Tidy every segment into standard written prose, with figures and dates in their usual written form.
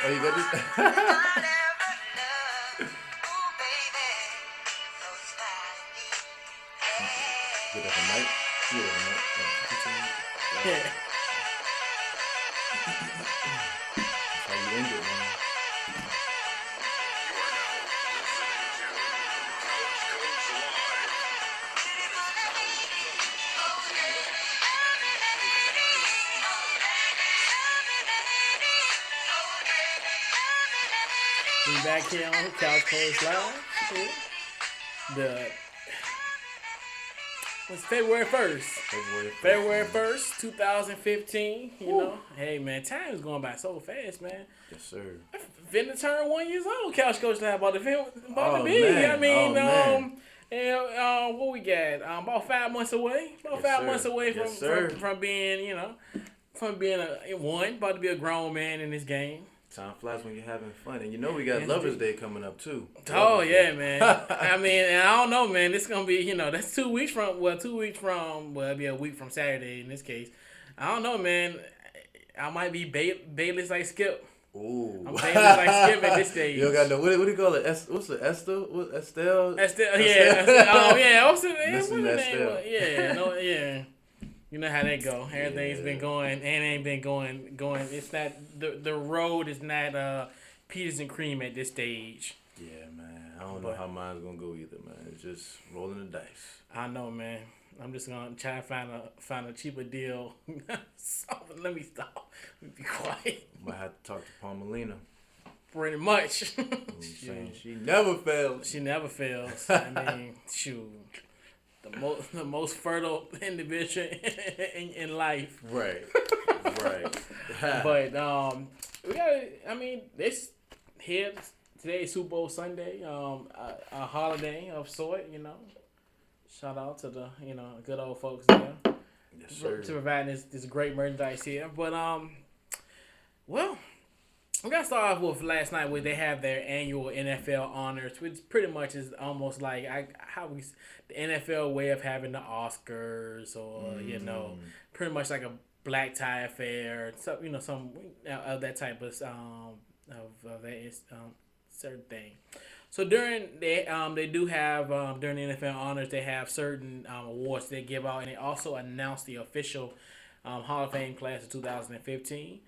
Oh, you got this. Get that from Mike. Yeah, from Mike. Yeah. That's how you end it, man. We back here on Couch Coach Live. Yeah. The It's February 1st. February 1st, February man. 1st, 2015. You Woo. know, hey man, time is going by so fast, man. Yes, sir. Finna turn 1 year old. Couch Coach Live about to Oh, be. I man. Oh, mean, man. what we got? About 5 months away. About Yes, 5 months sir. away Yes, from sir. from being, from being a one, about to be a grown man in this game. Time flies when you're having fun. And you know we got Yes, Lover's indeed. Day coming up, too. Oh Lover's yeah, Day. man. I mean, and I don't know, man. This gonna be, that's 2 weeks from. Well, 2 weeks from. Well, it'll be a week from Saturday in this case. I don't know, man. I might be Bayless like Skip. Ooh. I'm Bayless like Skip at this stage. You don't got no. What do you call it? What's the Esther? What Estelle? That's still, yeah. Estelle? Oh yeah. What's the Missing name? Estelle. Yeah. No. Yeah. You know how that go. Everything's been Yeah. going and ain't been going. It's not the road is not Peter's and cream at this stage. Yeah, man. I don't know But how mine's gonna go either, man. It's just rolling the dice. I know, man. I'm just gonna try to find a cheaper deal. So, let me stop. Let me be quiet. Might have to talk to Palmelina. Pretty much. I'm saying Shoot. she never fails. She never fails. I mean, shoot. The most fertile individual in life. Right. Right. But we got. I mean, this here today is Super Bowl Sunday. A holiday of sort. Shout out to the good old folks there Yes, sir. to provide this great merchandise here. But well, we gotta start off with last night where they have their annual NFL honors, which pretty much is almost like the NFL way of having the Oscars, or pretty much like a black tie affair, some of that type of that is certain thing. So they do have during the NFL honors, they have certain awards they give out, and they also announce the official Hall of Fame class of 2015.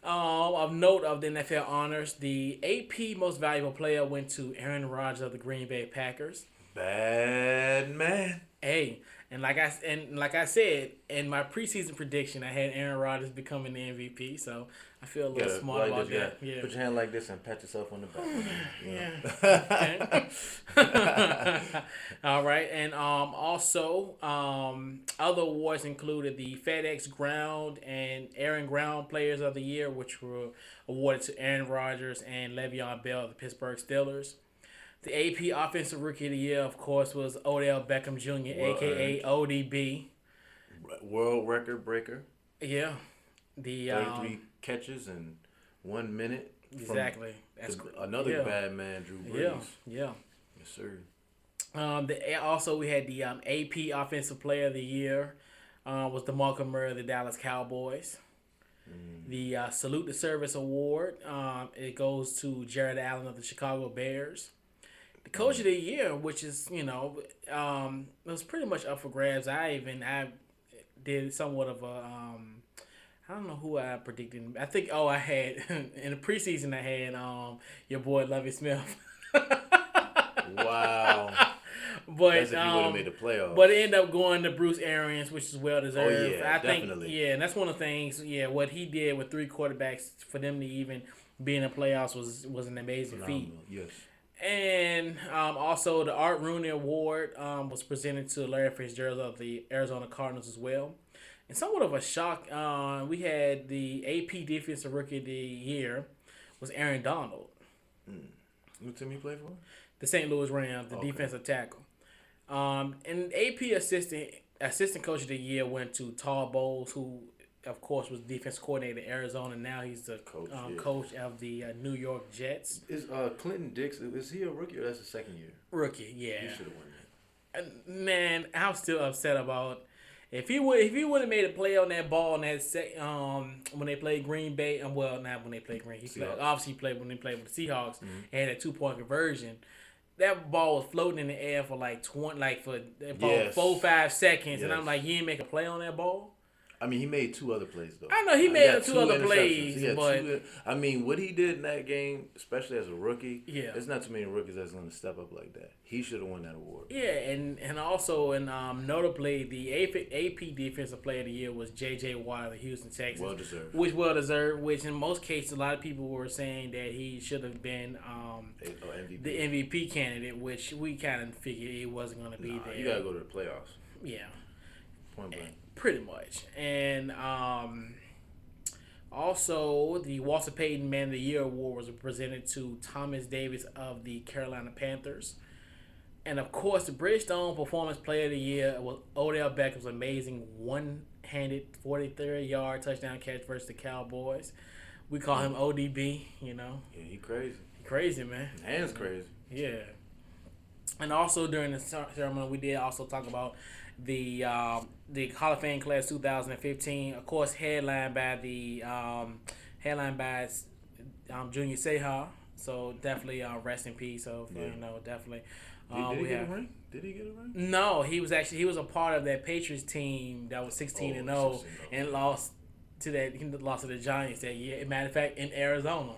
Of note of the NFL honors, the AP Most Valuable Player went to Aaron Rodgers of the Green Bay Packers. Bad man. Hey, and like I said in my preseason prediction, I had Aaron Rodgers becoming the MVP, so I feel a little smart like about this, that. Yeah. Put your hand like this and pat yourself on the back. Yeah. Okay. All right, and also other awards included the FedEx Ground and Aaron Ground Players of the Year, which were awarded to Aaron Rodgers and Le'Veon Bell of the Pittsburgh Steelers. The AP Offensive Rookie of the Year, of course, was Odell Beckham Jr., Well aka earned. ODB. World record breaker. Yeah, the 33 catches in 1 minute. exactly. That's Another yeah, bad man, Drew yeah, Brees. yeah. Yes, sir. Also we had the AP Offensive Player of the Year was DeMarco Murray of the Dallas Cowboys. The Salute the Service Award it goes to Jared Allen of the Chicago Bears. The Coach of the Year, which is it was pretty much up for grabs. I did somewhat of a I don't know who I predicted. I think I had in the preseason I had your boy Lovie Smith. Wow. But That's if you would have made the playoffs. but it ended up going to Bruce Arians, which is well deserved. Oh, yeah, I think definitely. yeah, and that's one of the things. Yeah, what he did with three quarterbacks for them to even be in the playoffs was an amazing feat. Phenomenal. Yes. And also the Art Rooney Award was presented to Larry Fitzgerald of the Arizona Cardinals as well. And somewhat of a shock, we had the AP Defensive Rookie of the Year was Aaron Donald, What team you play for? the St. Louis Rams, the Okay. defensive tackle. And AP assistant coach of the year went to Todd Bowles, who of course was defense coordinator in Arizona. Now he's the Coach, yeah. coach of the New York Jets. Is Clinton Dix, is he a rookie or that's his second year? Rookie, He yeah. should have won that. Man, I'm still upset about. if he would have made a play on that ball in that when they played Green Bay, well, not when they played Green, obviously he played when they played with the Seahawks and had a 2-point conversion. That ball was floating in the air for like 4-5 seconds, and I'm like, you didn't make a play on that ball. I mean, he made 2 other plays though. I know he made two other interceptions. plays, He had but 2. I mean, what he did in that game, especially as a rookie, yeah, there's not too many rookies that's going to step up like that. He should have won that award. Yeah, and also notably the AP Defensive Player of the Year was J.J. Watt of the Houston Texans. Well deserved. Which in most cases, a lot of people were saying that he should have been MVP. the MVP candidate, which we kind of figured he wasn't going to be there. You got to go to the playoffs. Yeah. Point blank. Pretty much. And also, the Walter Payton Man of the Year Award was presented to Thomas Davis of the Carolina Panthers. And, of course, the Bridgestone Performance Player of the Year was Odell Beckham's amazing one-handed 43-yard touchdown catch versus the Cowboys. We call him ODB, you know. Yeah, he crazy. Crazy, man. His hands crazy. Yeah. And also during the ceremony, we did also talk about the Hall of Fame class 2015, of course, headlined by Junior Seau. So definitely rest in peace. So definitely. Did he get a ring? Did he get a ring? No, he was a part of that Patriots team that was 16-0 and lost to the Giants that year. Matter of fact, in Arizona.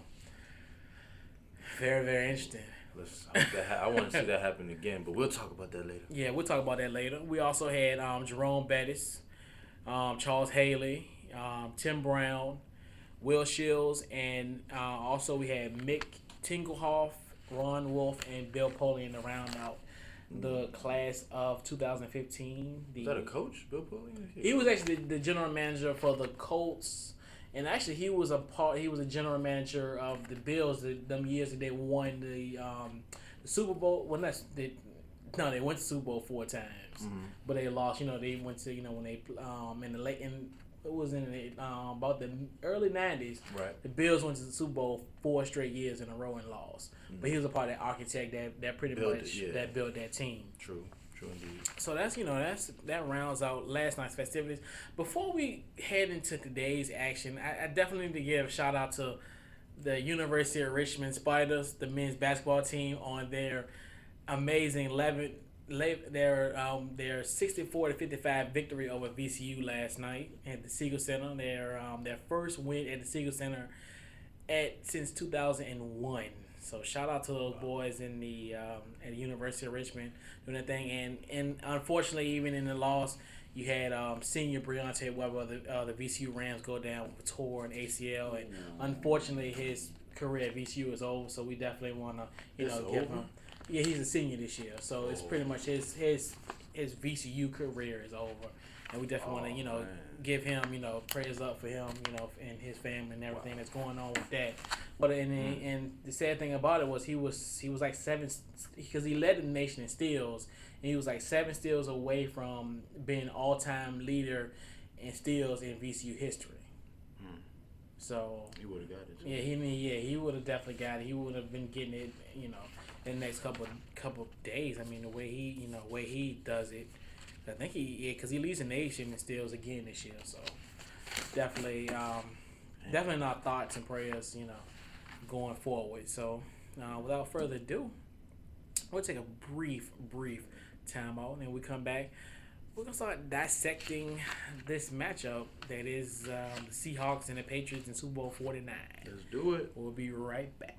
Very, very interesting. I want to see that happen again, but we'll talk about that later. Yeah, we'll talk about that later. We also had Jerome Bettis, Charles Haley, Tim Brown, Will Shields, and also we had Mick Tingelhoff, Ron Wolf, and Bill Polian to round out the class of 2015. Was that a coach, Bill Polian? He was actually the general manager for the Colts. And actually, he was a general manager of the Bills them years that they won the Super Bowl. Well, they went to Super Bowl 4 times, but they lost. They went to when they about the early 90s. Right. The Bills went to the Super Bowl 4 straight years in a row and lost. But he was a part of that architect that pretty much that built that team. True indeed. So that rounds out last night's festivities. Before we head into today's action, I definitely need to give a shout out to the University of Richmond Spiders, the men's basketball team, on their amazing their 64-55 victory over VCU last night at the Siegel Center. Their first win at the Siegel Center since 2001. So shout out to those boys in the at the University of Richmond doing that thing, and unfortunately, even in the loss, you had senior Breontae Weber, the VCU Rams, go down with a torn ACL, and unfortunately, his career at VCU is over. So we definitely want to give him. Yeah, he's a senior this year, so it's pretty much his VCU career is over, and we definitely want to give him prayers up for him and his family and everything that's going on with that. But and the sad thing about it was he was like 7, because he led the nation in steals, and he was like 7 steals away from being all-time leader in steals in VCU history. So he would have got it. He would have definitely got it. He would have been getting it, in the next couple days. I mean, the way he does it, I think because he leads the nation in steals again this year. So definitely not thoughts and prayers, going forward. So without further ado, we'll take a brief time out, and we come back. We're going to start dissecting this matchup that is the Seahawks and the Patriots in Super Bowl 49. Let's do it. We'll be right back.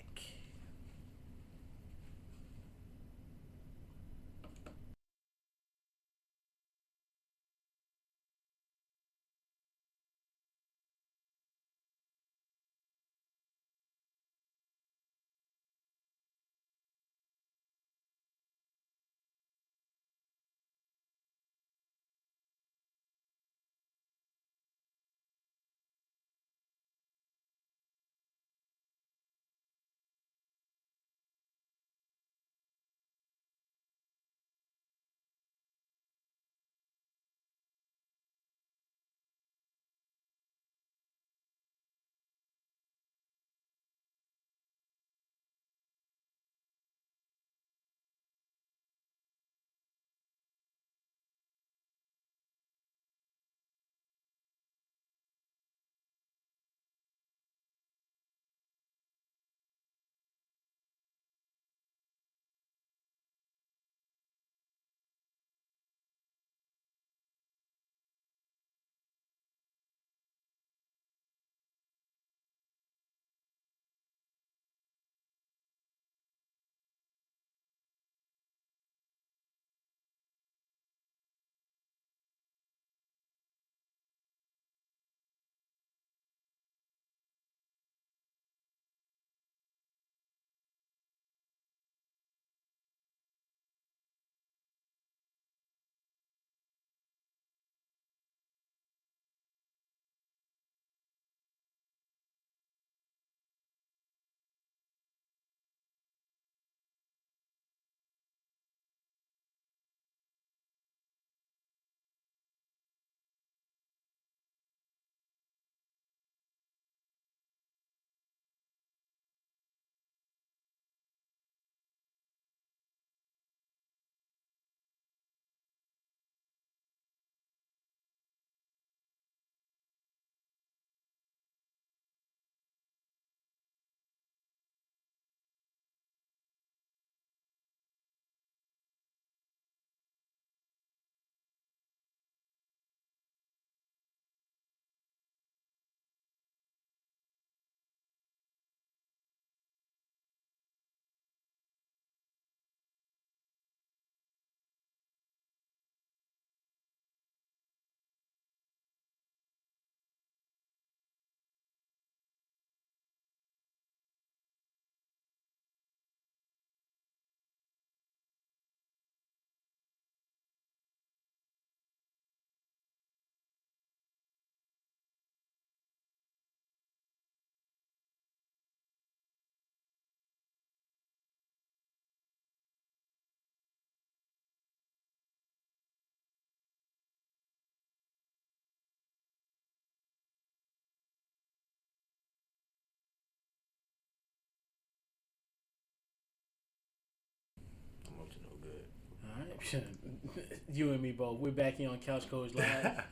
You and me both. We're back here on Couch Coach Live.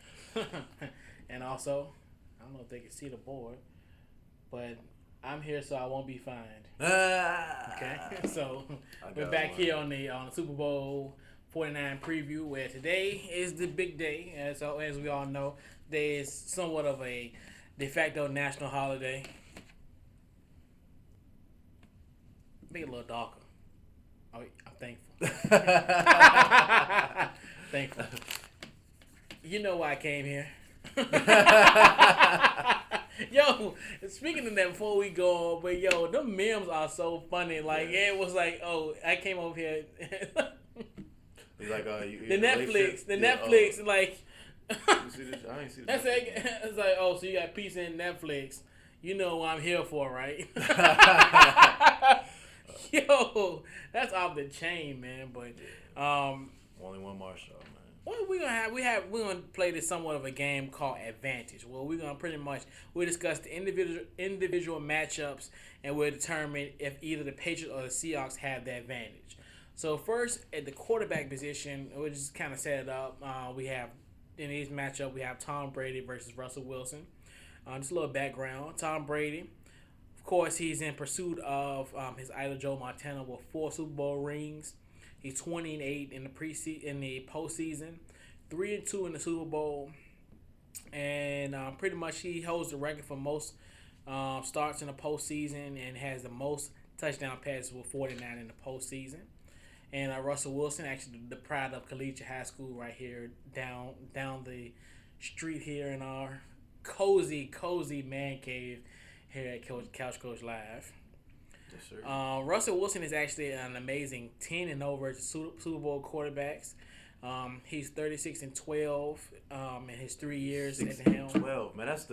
And also, I don't know if they can see the board, but I'm here so I won't be fined. Okay? So, we're back here on the Super Bowl 49 preview, where today is the big day. As we all know, today is somewhat of a de facto national holiday. Make it a little darker. Oh, I'm thankful. Thankful. You know why I came here. Yo, speaking of that, before we go on, but yo, them memes are so funny. Like, it was like, oh, I came over here. It's like the Netflix, like. You see this? I ain't see this. It's like, oh, so you got pizza and Netflix. You know what I'm here for, right? Yo, that's off the chain, man. But only one Marshall, man. What we gonna have? We're gonna play this somewhat of a game called Advantage. Well, we're gonna we'll discuss the individual matchups, and we'll determine if either the Patriots or the Seahawks have the advantage. So first, at the quarterback position, we'll just kind of set it up. We have in these matchup, we have Tom Brady versus Russell Wilson. Just a little background: Tom Brady. Of course, he's in pursuit of his idol Joe Montana with 4 Super Bowl rings. He's 20-8 in the postseason, 3-2 in the Super Bowl, and pretty much he holds the record for most starts in the postseason and has the most touchdown passes with 49 in the postseason. And Russell Wilson, actually the pride of collegiate high school, right here down the street here in our cozy man cave here at Couch Coach Live. Yes, sir. Russell Wilson is actually an amazing 10-0 versus Super Bowl quarterbacks. He's 36-12 in his 3 years at the helm. 12, man. That's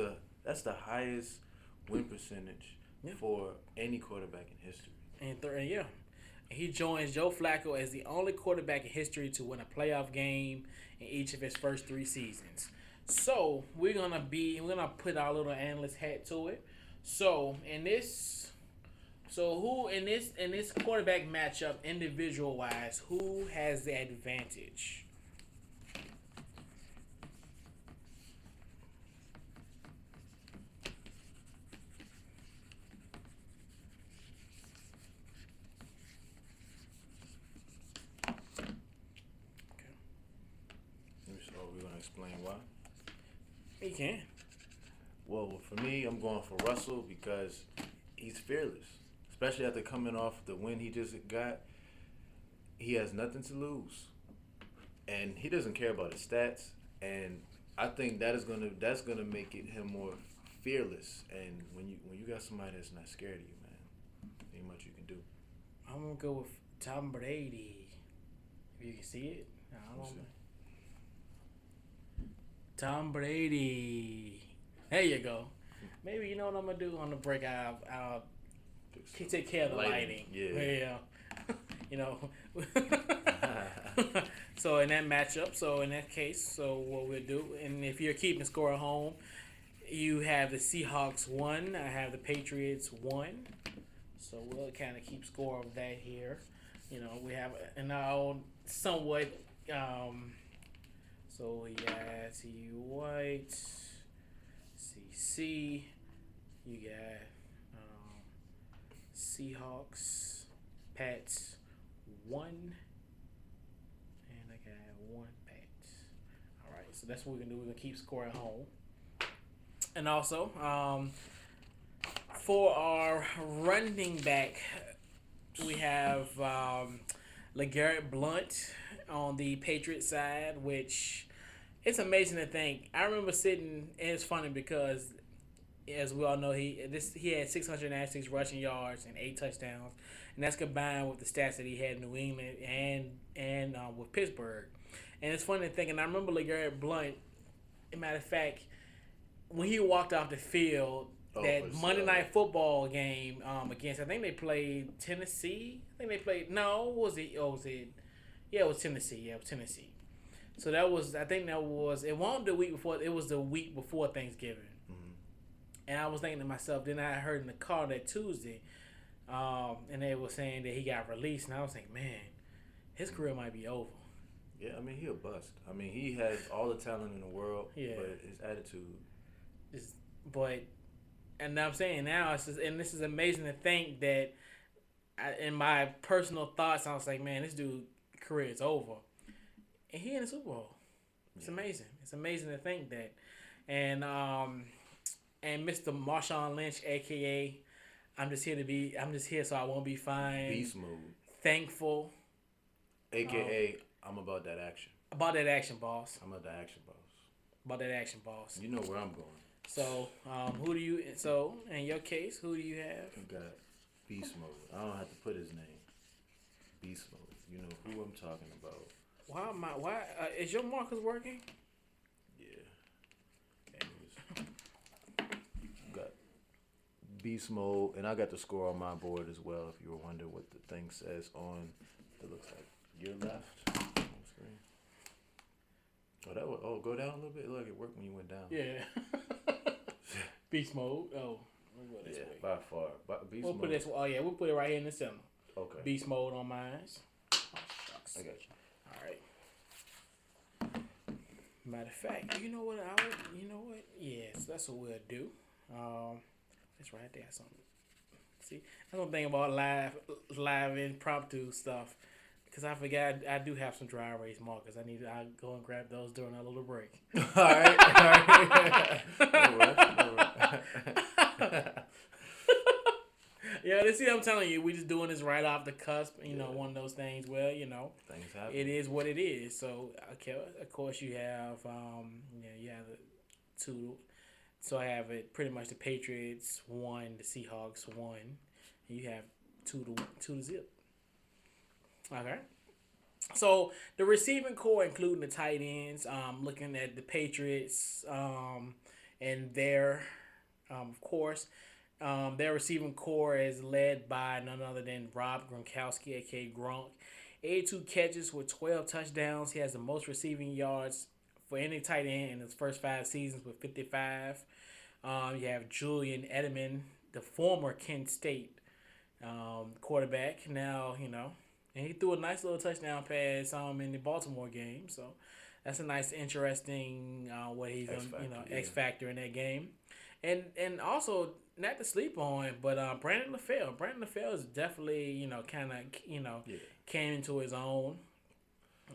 the highest win percentage for any quarterback in history. And he joins Joe Flacco as the only quarterback in history to win a playoff game in each of his first 3 seasons. So we're gonna put our little analyst hat to it. So who in this quarterback matchup, individual wise, who has the advantage? So we're gonna explain why. You can. Well, for me, I'm going for Russell because he's fearless. Especially after coming off the win he just got. He has nothing to lose. And he doesn't care about his stats. And I think that's gonna make him more fearless. And when you got somebody that's not scared of you, man, ain't much you can do. I'm gonna go with Tom Brady. If you can see it. I don't know. Tom Brady. There you go. Maybe you know what I'm gonna do on the break. I'll take care of the lighting. Yeah. You know. So in that matchup, in that case, what we'll do, and if you're keeping score at home, you have the Seahawks 1. I have the Patriots 1. So we'll kind of keep score of that here. You know, we have now somewhat. So we got T. White, CC. You got Seahawks, Pats 1, and I got 1 Pats. All right, so that's what we're gonna do. We're gonna keep score at home, and also for our running back, we have LeGarrette Blount on the Patriots side, which it's amazing to think. I remember sitting, and it's funny because, as we all know, he had 696 rushing yards and 8 touchdowns, and that's combined with the stats that he had in New England and with Pittsburgh. And it's funny to think, and I remember LeGarrette Blount. As a matter of fact, when he walked off the field, that Monday Night Football game against, I think they played Tennessee. It was Tennessee. Yeah, it was Tennessee. So it wasn't the week before. It was the week before Thanksgiving. Mm-hmm. And I was thinking to myself, then I heard in the car that Tuesday, and they were saying that he got released, and I was thinking, man, his career might be over. Yeah, I mean he a bust. I mean he has all the talent in the world, Yeah. but his attitude. It's, but and I'm saying now, it's just, and this is amazing to think that in my personal thoughts, I was like, man, this dude career is over, and he in the Super Bowl. It's amazing. It's amazing to think that, and Mr. Marshawn Lynch, aka I'm just here so I won't be fined. Beast mode. Thankful. AKA I'm about that action. About that action, boss. I'm about the action boss. About that action, boss. You know where I'm going. So, who do you? So, in your case, who do you have? You got Beast mode. I don't have to put his name. Beast mode. You know who I'm talking about. Why is your markers working? Yeah. Got Beast mode, and I got the score on my board as well. If you were wondering what the thing says on, it looks like your left on the screen. Go down a little bit. Look, it worked when you went down. Yeah. Beast mode. Oh, we'll go this way. By far. Beast We'll mode. put this. Oh yeah, we'll put it right here in the center. Okay. Beast mode on mine. Oh, shucks. I got you. All right. Matter of fact, you know what? Yes, that's what we'll do. It's right there. Something. See, that's one thing about live impromptu stuff. Because I forgot I do have some dry erase markers. I'll go and grab those during our little break. All right. No rush. Yeah, this see, I'm telling you, we just doing this right off the cusp. One of those things. Well, Things happen. it is what it is. So, okay, of course, you have you have the two. So I have it pretty much the Patriots 1, the Seahawks 1, and you have 2 to zip. Okay. So the receiving core, including the tight ends, looking at the Patriots, and of course, their receiving core is led by none other than Rob Gronkowski, aka Gronk. 82 catches with 12 touchdowns. He has the most receiving yards for any tight end in his first 5 seasons with 55. You have Julian Edelman, the former Kent State quarterback. Now, and he threw a nice little touchdown pass in the Baltimore game. So that's a nice, interesting what he's X factor in that game. And also not to sleep on, but Brandon LaFell. Brandon LaFell is definitely came into his own.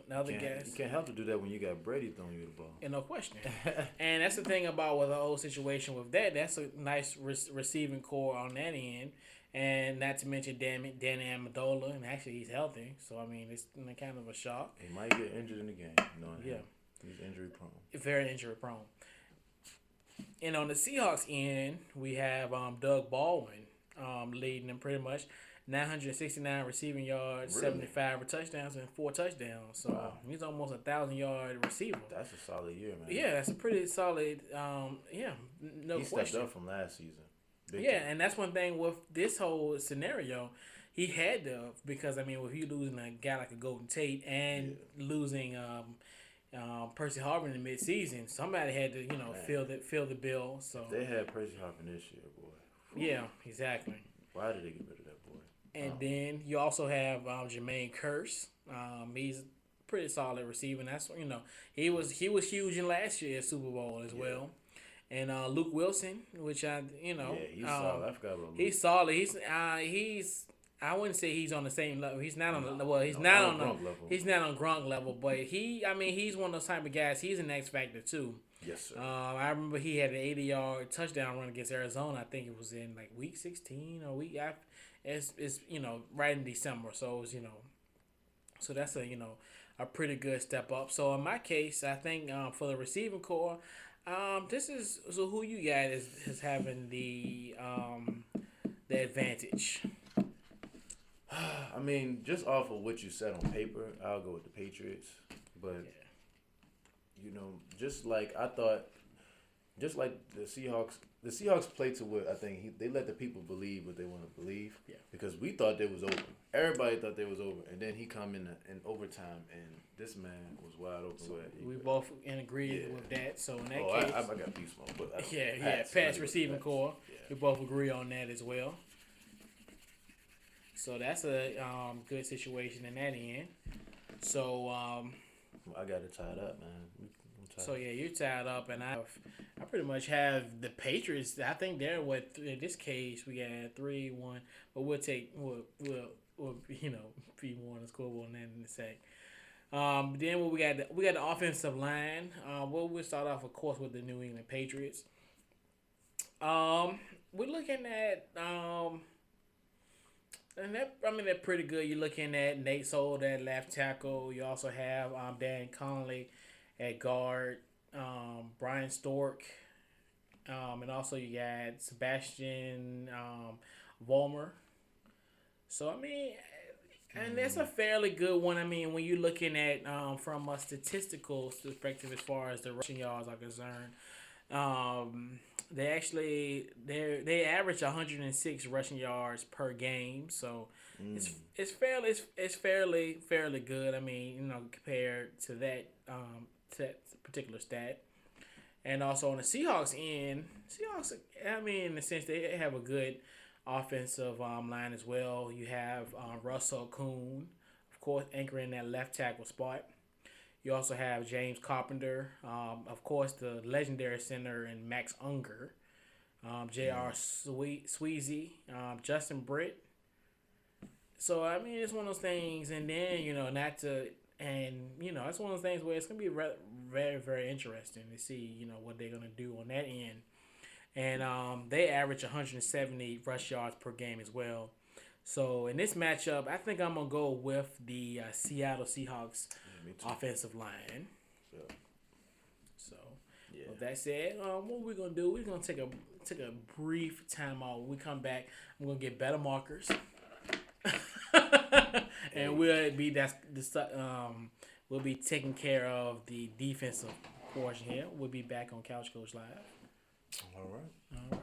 Another guess. You can't help to do that when you got Brady throwing you the ball. And no question. And that's the thing about with the whole situation with that. That's a nice receiving core on that end. And not to mention Danny Amendola, and actually he's healthy, so I mean it's kind of a shock. He might get injured in the game. Yeah, he's injury prone. Very injury prone. And on the Seahawks end, we have Doug Baldwin leading them pretty much 969 receiving yards, Really? 75 touchdowns, and 4 touchdowns. So he's almost 1,000-yard receiver. That's a solid year, man. Yeah, that's a pretty solid. No he question. Stepped up from last season. And that's one thing with this whole scenario. He had to, because if you losing a guy like a Golden Tate and losing Percy Harvin in the midseason, somebody had to fill the bill. So they had Percy Harvin this year, boy. Yeah, exactly. Why did they get rid of that boy? And then you also have Jermaine Kearse. He's pretty solid receiving. That's he was huge in last year's Super Bowl as well. And Luke Wilson, which he's solid. I forgot about Luke. He's solid. He's I wouldn't say he's on the same level. He's not on the he's not on Gronk level. He's not on Gronk level, but he's one of those type of guys. He's an X factor too. Yes, sir. I remember he had an 80-yard touchdown run against Arizona. I think it was in like week 16 or week after. It's right in December, so it was so that's a pretty good step up. So in my case, I think for the receiving core. This is so who you got is having the advantage. I mean, just off of what you said on paper, I'll go with the Patriots. But just like I thought, just like the Seahawks played to what I think they let the people believe what they want to believe. Yeah. Because we thought they was over. Everybody thought they was over, and then he come in overtime, and this man was wide open. So we both in agreement with that. So in that case, I got beast mode, but pass receiving core. Yeah. We both agree on that as well. So that's a good situation in that end. So I got it tied up, man. I'm tied. So yeah, you're tied up, and I pretty much have the Patriots. I think they're what in this case we got 3-1, but we'll be more on the scoreboard than that in a sec. Then what we got the offensive line. We'll start off, of course, with the New England Patriots. We're looking at and they're pretty good. You're looking at Nate Sold at left tackle. You also have Dan Conley at guard. Brian Stork. And also you got Sebastian Vollmer. So I mean, and that's a fairly good one. I mean, when you're looking at from a statistical perspective as far as the rushing yards are concerned, they average 106 rushing yards per game. So it's fairly good. I mean, compared to that particular stat. And also on the Seahawks end, I mean, in the sense they have a good offensive line as well. You have Russell Kuhn, of course, anchoring that left tackle spot. You also have James Carpenter, of course, the legendary center, and Max Unger, J.R. Sweezy, Justin Britt. So I mean, it's one of those things, and then not to, and it's one of those things where it's gonna be very very interesting to see what they're gonna do on that end, and they average 170 rush yards per game as well. So in this matchup, I think I'm gonna go with the Seattle Seahawks offensive line. Yeah. So with that said, what we're gonna do? We're gonna take a brief time out. When we come back, I'm gonna get better markers. And we'll be taking care of the defensive portion here. We'll be back on Couch Coach Live. All right. All right.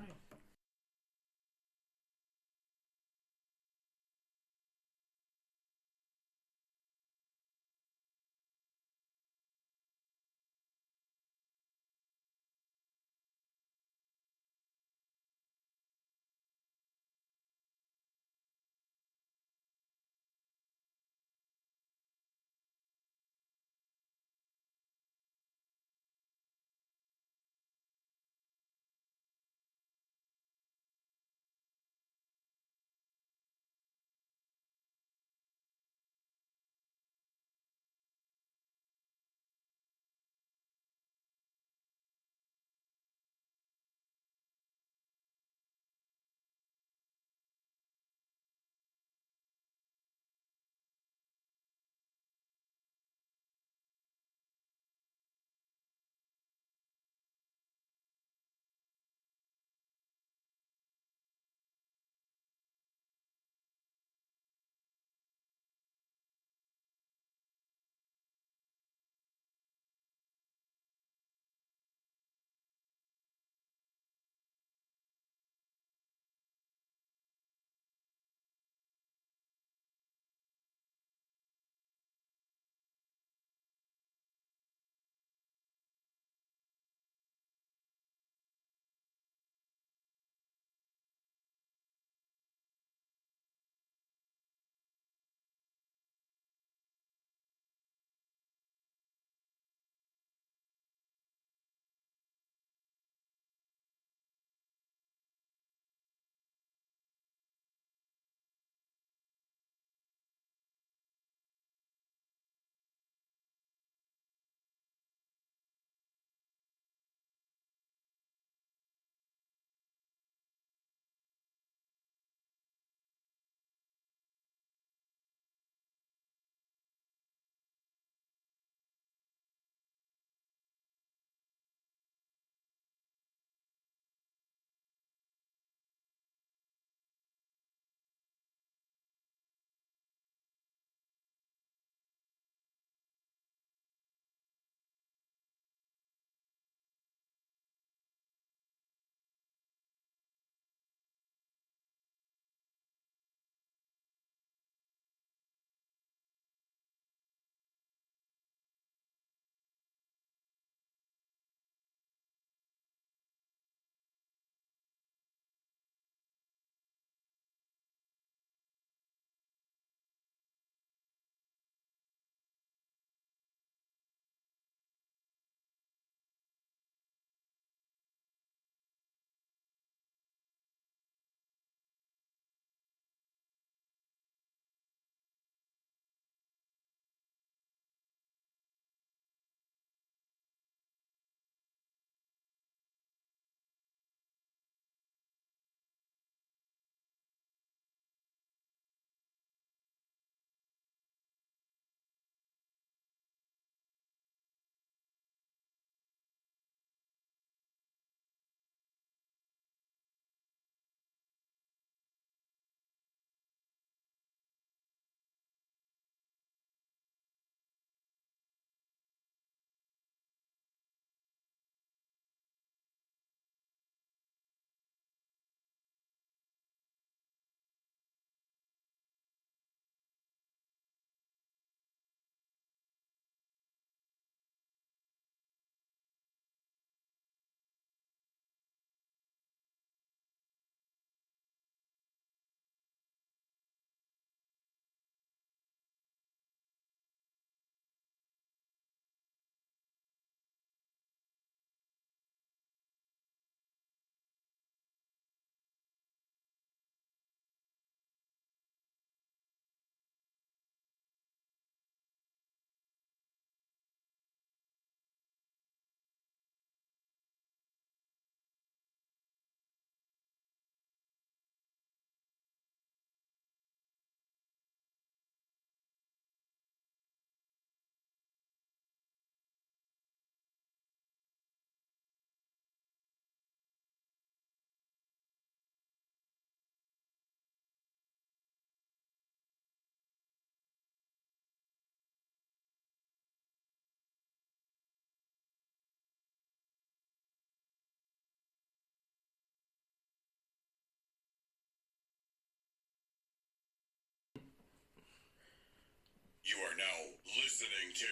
You are now listening to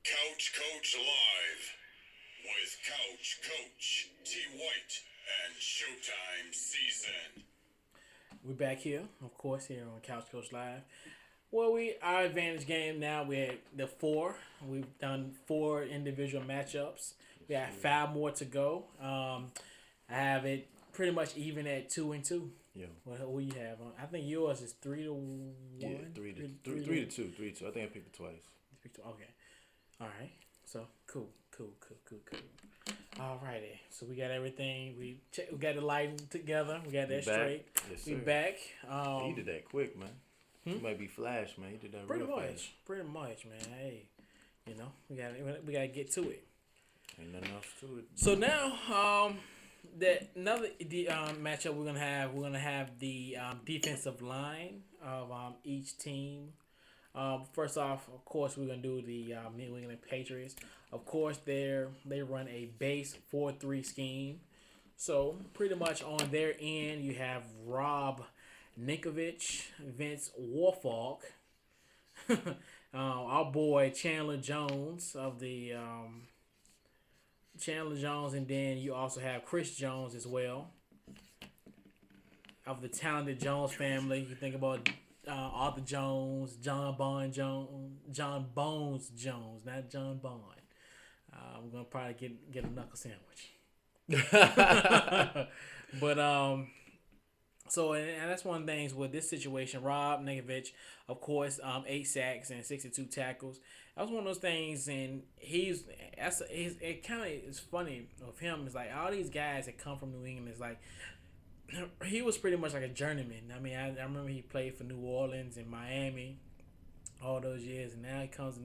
Couch Coach Live with Couch Coach T. White and Showtime Season. We're back here, of course, here on Couch Coach Live. Well, our advantage game now. We had the 4. We've done 4 individual matchups. We have 5 more to go. I have it pretty much even at 2-2. Yeah. What you have? I think yours is 3-1. Yeah, 3-2. 3-2. I think I picked it twice. Okay. All right. So cool. All righty. So we got everything. We got the lighting together. We got that straight. Yes, we sir. back. He did that quick, man. He might be Flash, man. He did that pretty real much. fast. Pretty much, man. Hey, we got to get to it. Ain't nothing else to it. So now, another matchup we're gonna have the defensive line of each team. First off, of course, we're gonna do the New England Patriots. Of course, they run a base 4-3 scheme. So pretty much on their end, you have Rob Ninkovich, Vince Warfalk, our boy Chandler Jones of the Chandler Jones, and then you also have Chris Jones as well of the talented Jones family. You think about Arthur Jones, John Bones Jones, not John Bond. I'm gonna probably get a knuckle sandwich. But so and that's one of the things with this situation. Rob Ninkovich, of course, 8 sacks and 62 tackles. That was one of those things, and it kind of is funny of him. It's like all these guys that come from New England is like he was pretty much like a journeyman. I mean, I remember he played for New Orleans and Miami all those years, and now he comes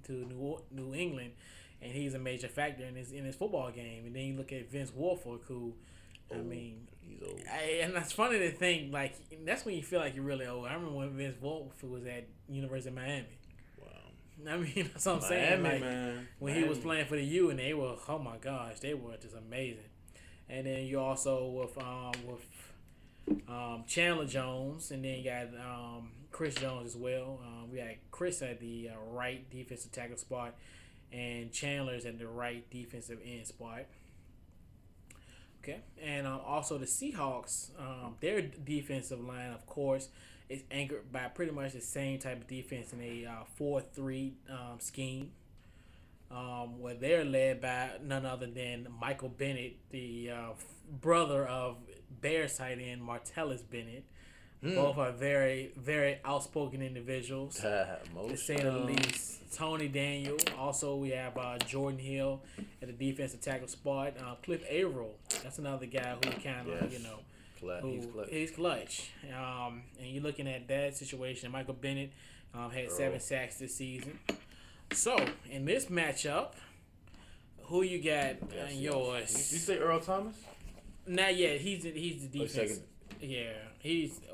to New England, and he's a major factor in his football game. And then you look at Vince Wilfork, who, I mean, he's old. And that's funny to think, like, that's when you feel like you're really old. I remember when Vince Wilfork was at University of Miami. I mean, that's what I'm saying. Like, man. When he was playing for the U, and they were, oh my gosh, they were just amazing. And then you also with Chandler Jones, and then you got Chris Jones as well. We got Chris at the right defensive tackle spot, and Chandler's at the right defensive end spot. Okay, and also the Seahawks, their defensive line, of course, is anchored by pretty much the same type of defense in a 4-3 scheme, where they're led by none other than Michael Bennett, the brother of Bears tight end Martellus Bennett. Both are very, very outspoken individuals, to say the least. Tony Daniel. Also, we have Jordan Hill at the defensive tackle spot. Cliff Averill. That's another guy who kind of, he's clutch. And you're looking at that situation. Michael Bennett had 7 sacks this season. So, in this matchup, who you got in yours? You say Earl Thomas? Not yet. He's the defense. Yeah,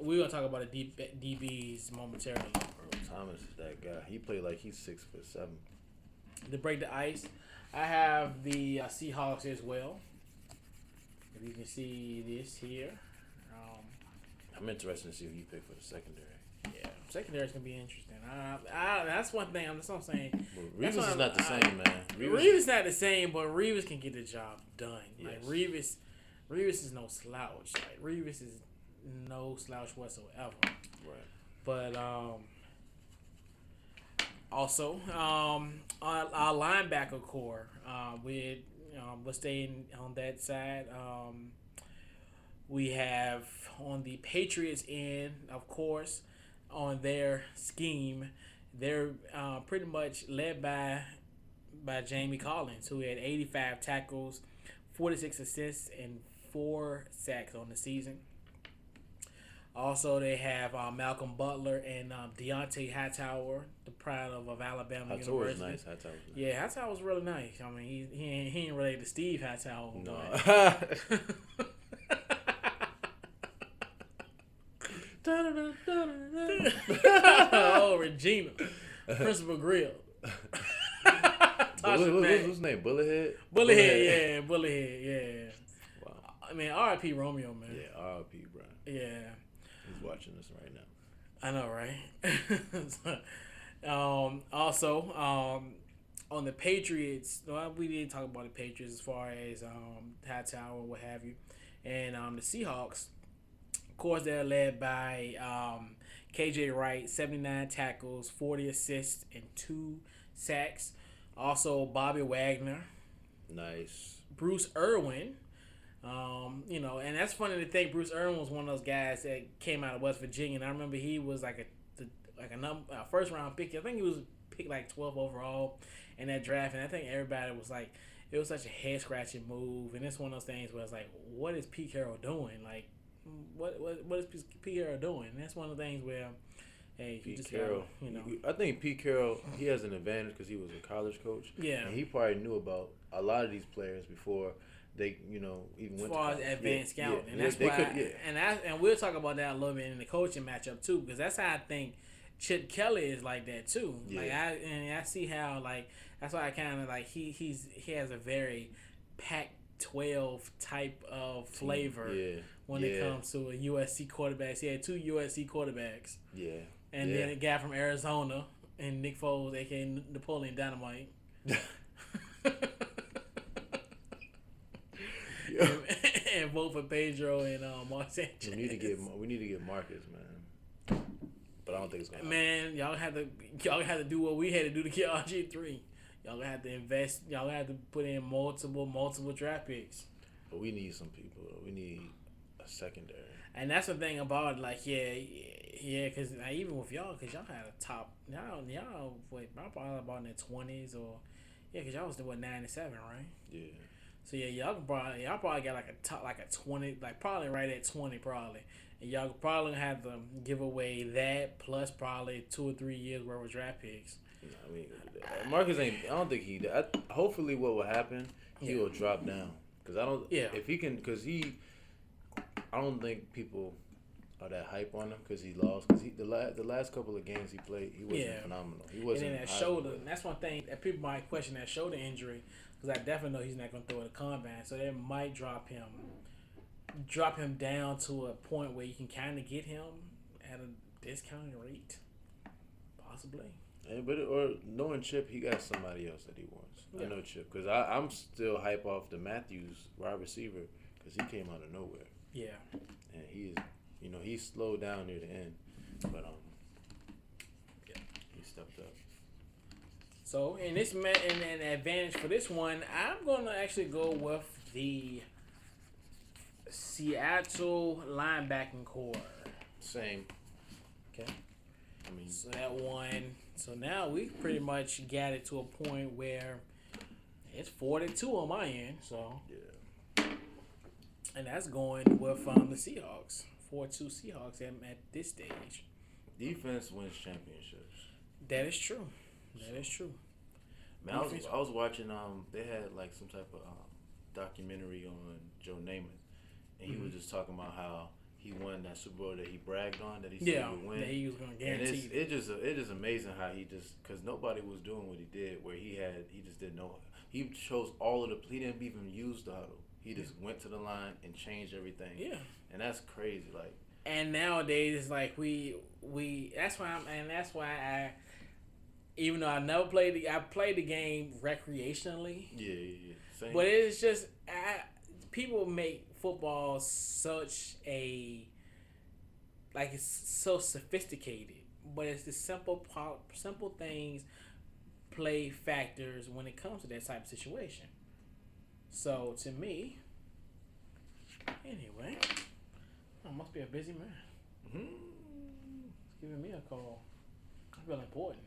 we're gonna talk about the DBs momentarily. Earl Thomas is that guy. He played like he's 6'7". To break the ice, I have the Seahawks as well. If you can see this here, I'm interested to see who you pick for the secondary. Yeah, secondary is gonna be interesting. That's one thing. That's what I'm saying. Well, Revis is not the same, man. Revis not the same, but Revis can get the job done. Yes. Like Revis is no slouch. Like Revis is no slouch whatsoever. Right. But also our linebacker core, we're staying on that side. We have on the Patriots end, of course, on their scheme, they're pretty much led by Jamie Collins, who had 85 tackles, 46 assists, and 4 sacks on the season. Also, they have Malcolm Butler and Deontay Hightower, the pride of Alabama Hightower's University. nice. Hightower's nice. Yeah, Hightower's really nice. I mean, he ain't related to Steve Hightower. No. Oh, Regina. Principal Grill. What's his name? Bullethead? Bullethead, yeah. Wow. I mean, R.I.P. Romeo, man. Yeah, R.I.P. Brian. Yeah. He's watching this right now. I know, right? Also, on the Patriots, well, we didn't talk about the Patriots as far as Hightower and what have you, and the Seahawks. Of course, they're led by KJ Wright, 79 tackles, 40 assists, and 2 sacks. Also, Bobby Wagner, Nice. Bruce Irwin. And that's funny to think Bruce Irwin was one of those guys that came out of West Virginia. And I remember he was like a first round pick. I think he was picked like 12 overall in that draft. And I think everybody was like, it was such a head scratching move. And it's one of those things where it's like, what is Pete Carroll doing? Like, what is Pete Carroll doing? And that's one of the things where, hey, you just Carroll, I think Pete Carroll, he has an advantage because he was a college coach. Yeah. And he probably knew about a lot of these players before they, even as went far to as advanced scouting, yeah. and that's why. And we'll talk about that a little bit in the coaching matchup too, because that's how I think Chip Kelly is like that too. Yeah. Like I see how like that's why I kind of like he has a very Pac-12 type of flavor when it comes to a USC quarterback. He had 2 USC quarterbacks. Yeah. And then a guy from Arizona and Nick Foles, aka Napoleon Dynamite. And vote for Pedro and Mark Sanchez. We need to get Marcus, man. But I don't think it's gonna happen. Man, y'all have to do what we had to do to get RG3. Y'all gonna have to invest. Y'all have to put in multiple draft picks. But we need some people. We need a secondary. And that's the thing about it, like because even with y'all, because y'all had a top y'all probably about in their 20s or because y'all was 97, right? Yeah. So y'all probably got like a top like a 20, like probably right at 20 probably, and y'all probably gonna have to give away that plus probably 2 or 3 years worth of draft picks. I mean, Marcus ain't. I don't think he. Hopefully, what will happen, he will drop down because I don't. Yeah. If he can, because he, I don't think people are that hype on him because he lost. Because the last couple of games he played, he wasn't phenomenal. He wasn't. And then that shoulder, and that's one thing that people might question, that shoulder injury, because I definitely know he's not going to throw it a combine, so that might drop him down to a point where you can kind of get him at a discounted rate, possibly. Or knowing Chip, he got somebody else that he wants. Yeah. I know Chip because I'm still hype off the Matthews wide receiver because he came out of nowhere. Yeah. And he slowed down near the end, but he stepped up. So in this an advantage for this one, I'm gonna actually go with the Seattle linebacking core. Same. Okay. I mean, so that one. So now we pretty much got it to a point where it's 4-2 on my end. So yeah. And that's going with the Seahawks. 4-2 Seahawks at this stage. Defense wins championships. That is true. That is true. Man, I was watching. They had like some type of documentary on Joe Namath, and he was just talking about how he won that Super Bowl that he bragged on that he said he would win. That he was going to guarantee. It just amazing how he just because nobody was doing what he did. Where he just didn't know. He chose all of the. He didn't even use the huddle. He just went to the line and changed everything. Yeah, and that's crazy. Like, and nowadays it's like we. That's why I. Even though I played the game recreationally. Yeah. Same. But it's just people make football such a it's so sophisticated, but it's the simple things play factors when it comes to that type of situation. So to me, anyway, I must be a busy man. It's giving me a call. I feel important.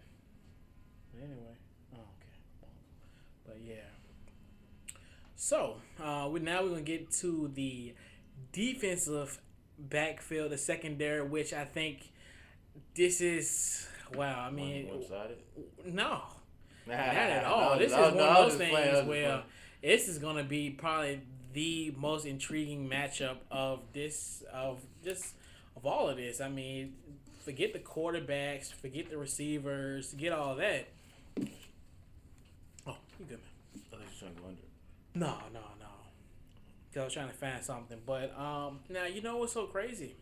But anyway, okay. But yeah. So now we're gonna get to the defensive backfield, the secondary, which I think this is I mean, one-sided? No, not at all. This is one of those things where this is gonna be probably the most intriguing matchup of all of this. I mean, forget the quarterbacks, forget the receivers, forget all that. Oh, you good, man? I thought you were trying to go under. No. Cause I was trying to find something, but now you know what's so crazy.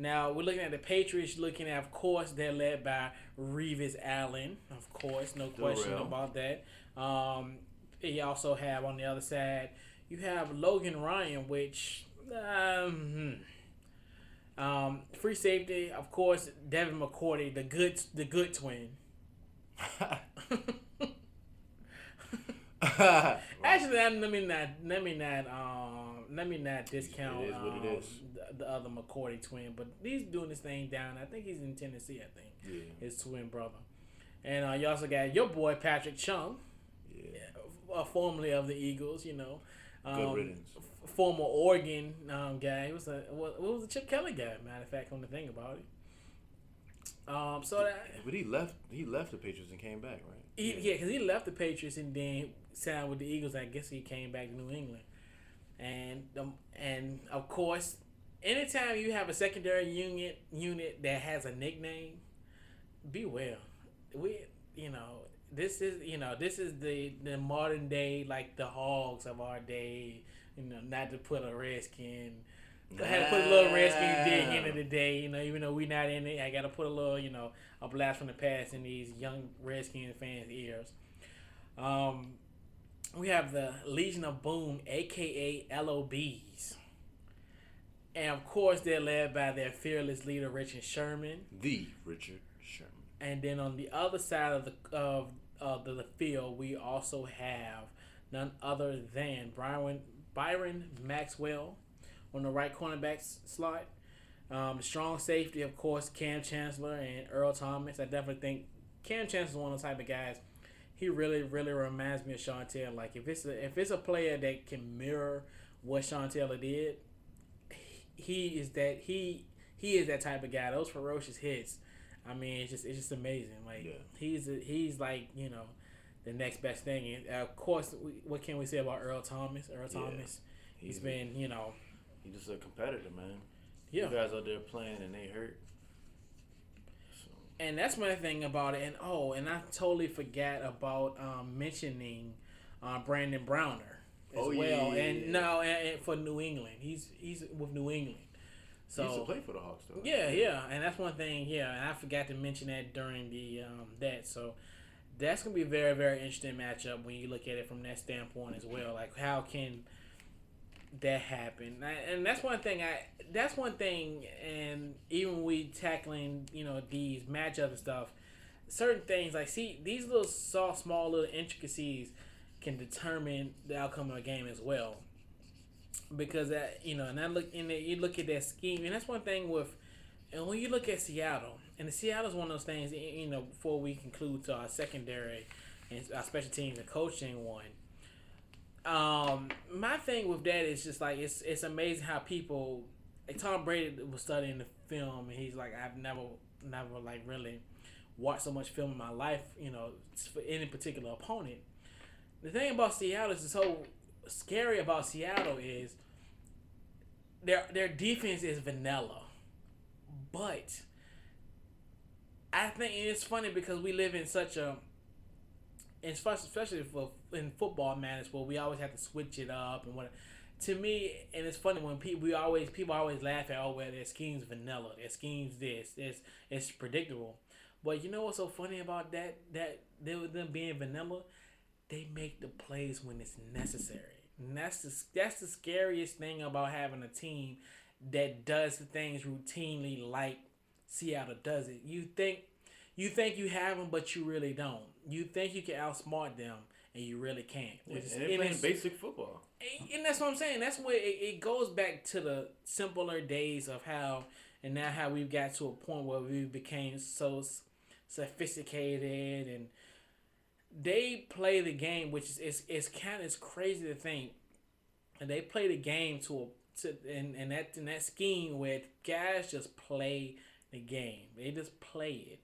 Now we're looking at the Patriots. Looking at, of course, they're led by Revis Allen. Of course, no question real. about that. You also have on the other side, you have Logan Ryan, which free safety, of course, Devin McCourty, the good twin. Actually, let me not discount It is what it is. the other McCourty twin, but he's doing this thing down. I think he's in Tennessee. I think his twin brother, and you also got your boy Patrick Chung, formerly of the Eagles. You know, Good riddance. Former Oregon guy. He was what was the Chip Kelly guy? Matter of fact, come to think about it. But he left the Patriots and came back, right? Because he left the Patriots and then signed with the Eagles. I guess he came back to New England, and of course, anytime you have a secondary unit that has a nickname, beware. This is the modern day, like the Hogs of our day. Not to put a Redskin. I had to put a little Redskin dig into the day, even though we not in it. I got to put a little, a blast from the past in these young Redskin fans' ears. We have the Legion of Boom, a.k.a. LOBs. And, of course, they're led by their fearless leader, Richard Sherman. The Richard Sherman. And then on the other side of the field, we also have none other than Byron Maxwell on the right cornerback slot. Strong safety, of course, Cam Chancellor and Earl Thomas. I definitely think Cam Chancellor is one of the type of guys. He really, really reminds me of Sean Taylor. Like if it's a player that can mirror what Sean Taylor did, he is that type of guy. Those ferocious hits. I mean, it's just amazing. Like he's like the next best thing. And of course, what can we say about Earl Thomas? Earl Thomas, he's been He's just a competitor, man. Yeah. You guys out there playing and they hurt. So. And that's my thing about it. And I totally forgot about mentioning Brandon Browner as well. Yeah. And for New England, he's with New England. So he used to play for the Hawks, though. Yeah, and that's one thing. Yeah, and I forgot to mention that during the that. So that's gonna be a very, very interesting matchup when you look at it from that standpoint as well. Like how can that happen? And that's one thing. And even when we tackling these matchups and stuff, certain things like these little small little intricacies can determine the outcome of a game as well. Because and I you look at that scheme, and that's one thing and when you look at Seattle, and Seattle's one of those things. Before we conclude to our secondary and our special teams and coaching one. My thing with that is just like it's amazing how people like Tom Brady was studying the film and he's like I've never like really watched so much film in my life for any particular opponent. The thing about Seattle is so scary about Seattle is their defense is vanilla, but I think it's funny because we live in such a especially in football matters where we always have to switch it up and what. To me, and it's funny when people always laugh at their scheme's vanilla, their scheme's it's predictable. But you know what's so funny about that them being vanilla, they make the plays when it's necessary. And that's the scariest thing about having a team that does things routinely like Seattle does it. You think you have them, but you really don't. You think you can outsmart them, and you really can't. And they're playing basic football. And that's what I'm saying. That's where it goes back to the simpler days of how we've got to a point where we became so sophisticated, and they play the game, which is kind of crazy to think, and they play the game in that scheme where guys just play the game. They just play it.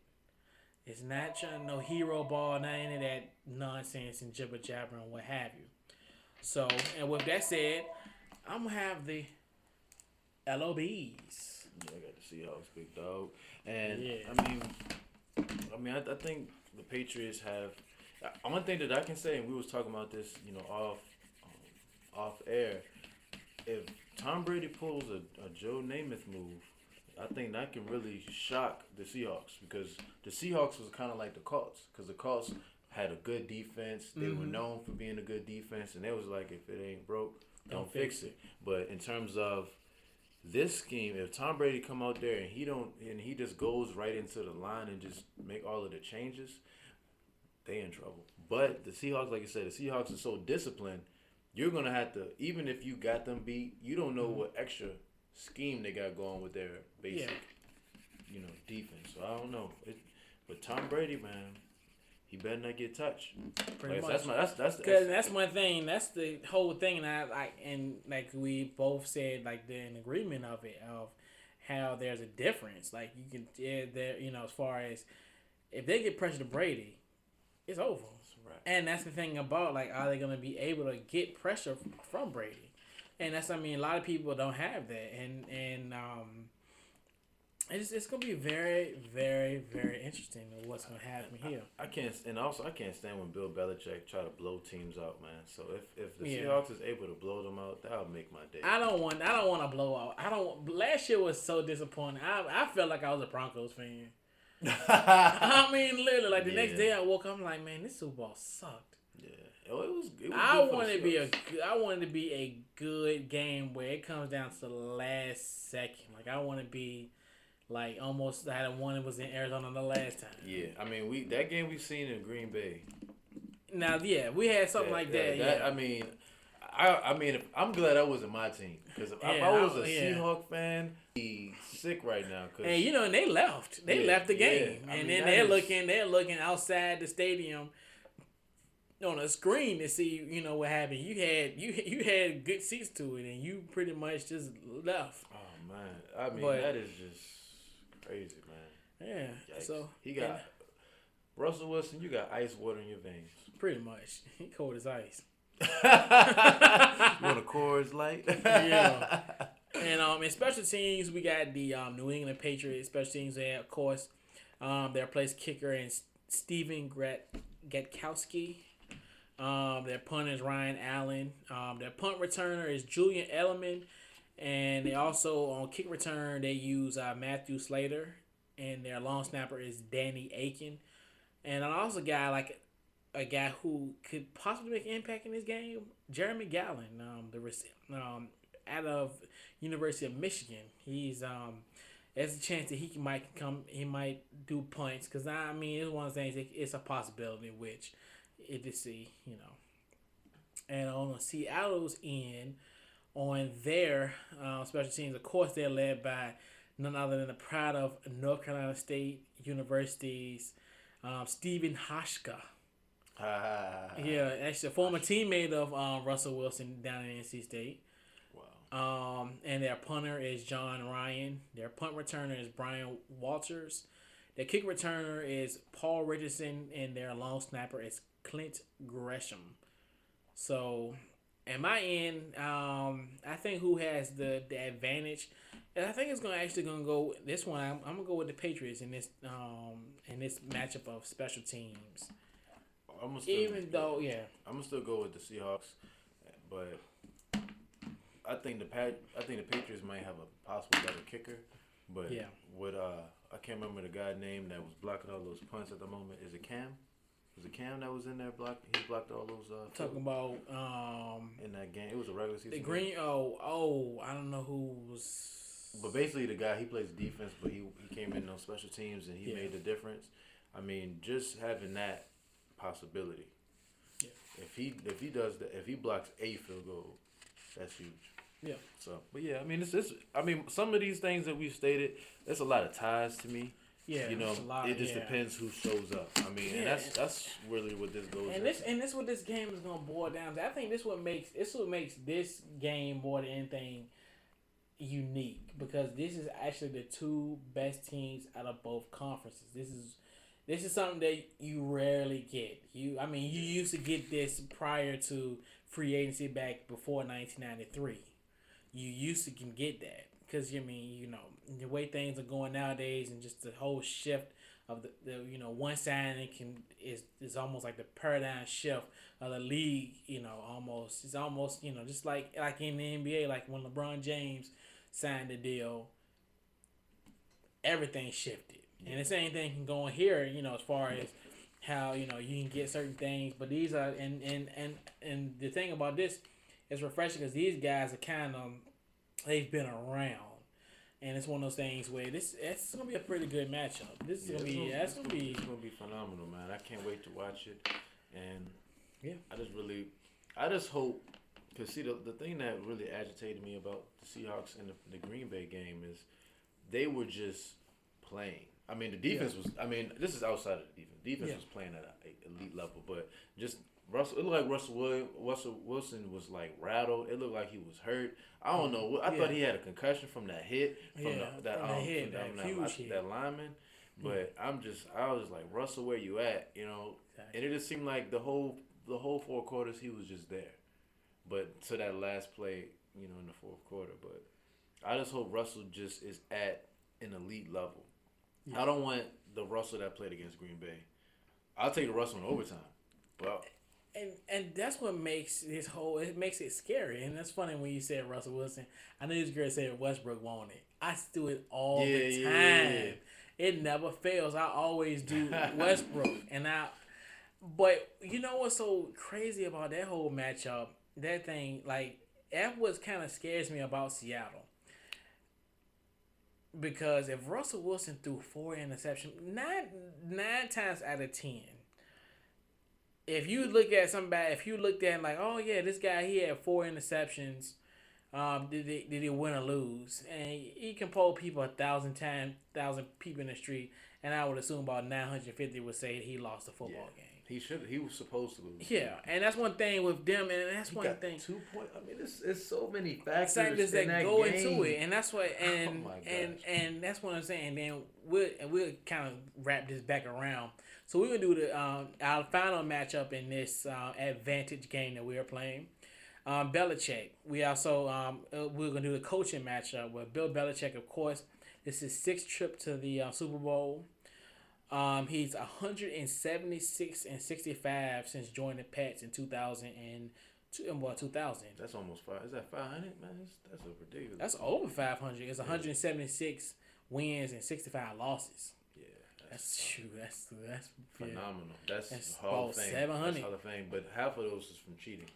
It's not trying no hero ball, not any of that nonsense and jibber jabber and what have you. So, and with that said, I'm gonna have the LOBs. Yeah, I got the Seahawks, big dog. And yeah. I mean, I think the Patriots have. One thing that I can say, and we was talking about this, off air. If Tom Brady pulls a Joe Namath move I think that can really shock the Seahawks because the Seahawks was kind of like the Colts because the Colts had a good defense. They were known for being a good defense, and they was like, if it ain't broke, don't fix it. But in terms of this scheme, if Tom Brady come out there and he just goes right into the line and just make all of the changes, they in trouble. But the Seahawks, like I said, the Seahawks are so disciplined. You're gonna have to, even if you got them beat, you don't know what extra scheme they got going with their basic, defense. So I don't know. But Tom Brady, man, he better not get touched. Pretty much. That's my thing. That's the whole thing. And like we both said, like they're in agreement of it, of how there's a difference. Like you can, as far as if they get pressure to Brady, it's over. Right. And that's the thing about, like, are they going to be able to get pressure from Brady? And a lot of people don't have that. And it's going to be very, very, very interesting what's going to happen here. I can't stand when Bill Belichick try to blow teams out, man. So if the Seahawks is able to blow them out, that'll make my day. I don't want to blow out. Last year was so disappointing. I felt like I was a Broncos fan. I mean, literally, like the next day I woke up, I'm like, man, this Super Bowl sucked. Yeah, it was I wanted to be a good game where it comes down to the last second. Like I want to be like almost had a one that was in Arizona the last time. Yeah, I mean that game we seen in Green Bay. Now, we had something like that. I mean, I'm glad that wasn't my team because if I was a Seahawk fan, be sick right now. Cause, and they left. They left the game, and then they're looking outside the stadium on a screen to see what happened. You had good seats to it, and you pretty much just left. Oh man, that is just crazy, man. Yeah. Yikes. So he got Russell Wilson. You got ice water in your veins. Pretty much, he cold as ice. You want a Coors Light? Yeah. And in special teams, we got the New England Patriots special teams. There, of course, their place kicker is Steven Gatkowski. Their punter is Ryan Allen. Their punt returner is Julian Edelman. And they also, on kick return, they use Matthew Slater. And their long snapper is Danny Aiken. And also got a guy who could possibly make an impact in this game, Jeremy Gallon, out of University of Michigan. He's there's a chance that he might do punts because it's one of the things. It's a possibility which it to see, And on the Seattle's end, on their special teams, of course, they're led by none other than the pride of North Carolina State University's Stephen Hauschka. Yeah, actually a former teammate of Russell Wilson down in NC State. Wow. And their punter is John Ryan. Their punt returner is Brian Walters. Their kick returner is Paul Richardson, and their long snapper is Clint Gresham. So, at my end, I think who has the advantage. And I think it's gonna go this one. I'm gonna go with the Patriots in this matchup of special teams. I'm gonna still go with the Seahawks, but I think the Patriots might have a possible better kicker. But with I can't remember the guy's name that was blocking all those punts at the moment. Is it Cam? Was it Cam that was in there he blocked all those? Talking about in that game, it was a regular season. The green. Game. I don't know who was. But basically, the guy he plays defense, but he came in on special teams and he made the difference. I mean, just having that possibility. Yeah. If he does that, if he blocks a field goal, that's huge. Yeah. So, but yeah, some of these things that we stated, there's a lot of ties to me. Yeah. It just depends who shows up. And that's really what this goes. And this what this game is gonna boil down to. I think this what makes this game more than anything unique because this is actually the two best teams out of both conferences. This is something that you rarely get. You used to get this prior to free agency back before 1993. You used to can get that because the way things are going nowadays and just the whole shift of the one signing is almost like the paradigm shift of the league. It's almost just like in the NBA, like when LeBron James signed the deal. everything shifted. And the same thing can go on here, as far as how, you can get certain things. But these are, and the thing about this is refreshing because these guys are kind of, they've been around. And it's one of those things where it's gonna be a pretty good matchup. It's gonna be phenomenal, man. I can't wait to watch it, and yeah, I just hope, because see the thing that really agitated me about the Seahawks and the Green Bay game is they were just playing. I mean, the defense was. I mean, this is outside of the defense. Defense was playing at an elite level, but just Russell. It looked like Russell Wilson was like rattled. It looked like he was hurt. I don't know. I thought he had a concussion from that hit from that lineman. But I was just like, Russell, where you at? And it just seemed like the whole 4 quarters he was just there. But to that last play, in the 4th quarter. But I just hope Russell just is at an elite level. Yeah. I don't want the Russell that played against Green Bay. I'll take the Russell in overtime. Well, and that's what makes it makes it scary. And that's funny when you said Russell Wilson. I know this girl said Westbrook won it. I do it all the time. Yeah. It never fails. I always do Westbrook. But you know what's so crazy about that whole matchup? That thing, like, that what kind of scares me about Seattle. Because if Russell Wilson threw 4 interceptions, nine times out of 10, if you looked at like, oh yeah, this guy, he had 4 interceptions, did he win or lose? And he can poll people 1,000 people in the street, and I would assume about 950 would say he lost the football game. He was supposed to lose. Yeah, and that's one thing with them, and that's one thing. 2 points. I mean, it's so many factors in that go game. into it, and that's what, and that's what I'm saying. Then we'll kind of wrap this back around. So we're gonna do our final matchup in this advantage game that we are playing. Belichick. We also we're gonna do the coaching matchup with Bill Belichick. Of course, this is 6th trip to the Super Bowl. He's 176-65 since joining the Pats in 2000. That's almost 5. Is that 500, man? That's ridiculous. That's over 500. It's 176 wins and 65 losses. Yeah, that's phenomenal. That's Hall of Fame. 700. That's Hall of Fame. But half of those is from cheating.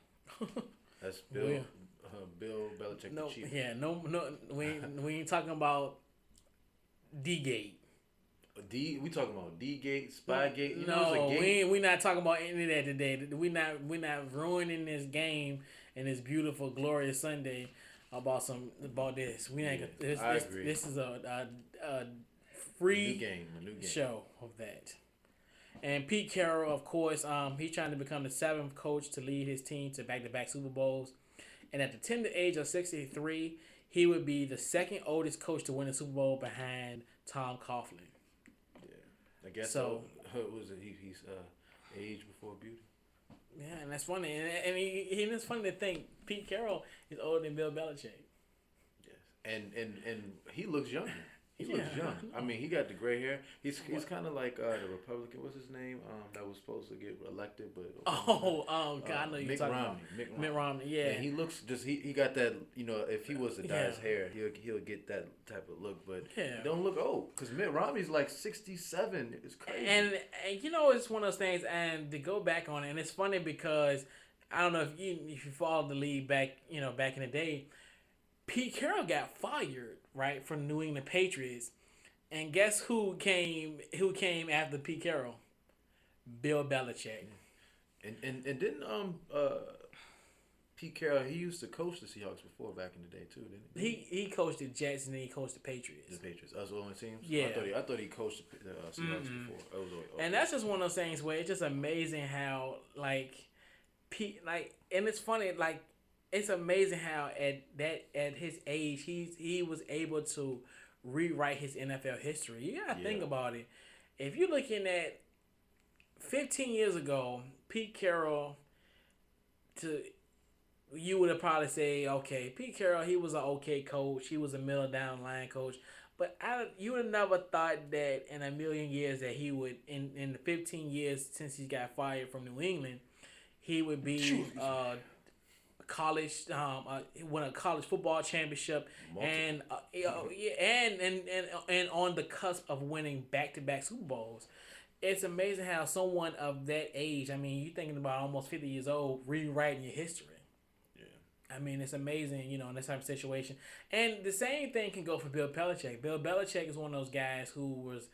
That's Bill Belichick. No, cheating. Yeah, no. We ain't talking about D-Gate. We talking about D-Gate, Spygate. We not talking about any of that today. We not ruining this game and this beautiful, glorious Sunday about this. We ain't. I agree. This is a free a new game show of that. And Pete Carroll, of course, he's trying to become the 7th coach to lead his team to back-to-back Super Bowls. And at the tender age of 63, he would be the 2nd oldest coach to win a Super Bowl behind Tom Coughlin. I guess so. Was it? He's age before beauty. Yeah, and that's funny, and it's funny to think Pete Carroll is older than Bill Belichick. Yes, and he looks younger. He looks young. I mean, he got the gray hair. He's kind of like the Republican. What's his name? That was supposed to get elected, but God, I know you're talking about Mitt Romney. Yeah, and he looks just he got that. If he was to dye his hair, he'll get that type of look. But he don't look old because Mitt Romney's like 67. It's crazy. And it's one of those things. And to go back on it, and it's funny because I don't know if you followed the league back in the day. Pete Carroll got fired, right, from New England Patriots. And guess who came after Pete Carroll? Bill Belichick. And didn't Pete Carroll, he used to coach the Seahawks before back in the day too, didn't he? He coached the Jets and then he coached the Patriots. The Patriots. Us only teams? Yeah. I thought he coached the Seahawks before. And that's just one of those things where it's just amazing how Pete and it's funny it's amazing how at his age he was able to rewrite his NFL history. You gotta think about it. If you're looking at 15 years ago, Pete Carroll, you would have probably say, okay, Pete Carroll, he was an okay coach. He was a middle down the line coach. But you would have never thought that in a million years that he would, in the 15 years since he got fired from New England, he would be college, won a college football championship, Multiple. and and on the cusp of winning back-to-back Super Bowls. It's amazing how someone of that age, I mean, you're thinking about almost 50 years old, rewriting your history. Yeah. I mean, it's amazing, in this type of situation. And the same thing can go for Bill Belichick. Bill Belichick is one of those guys who was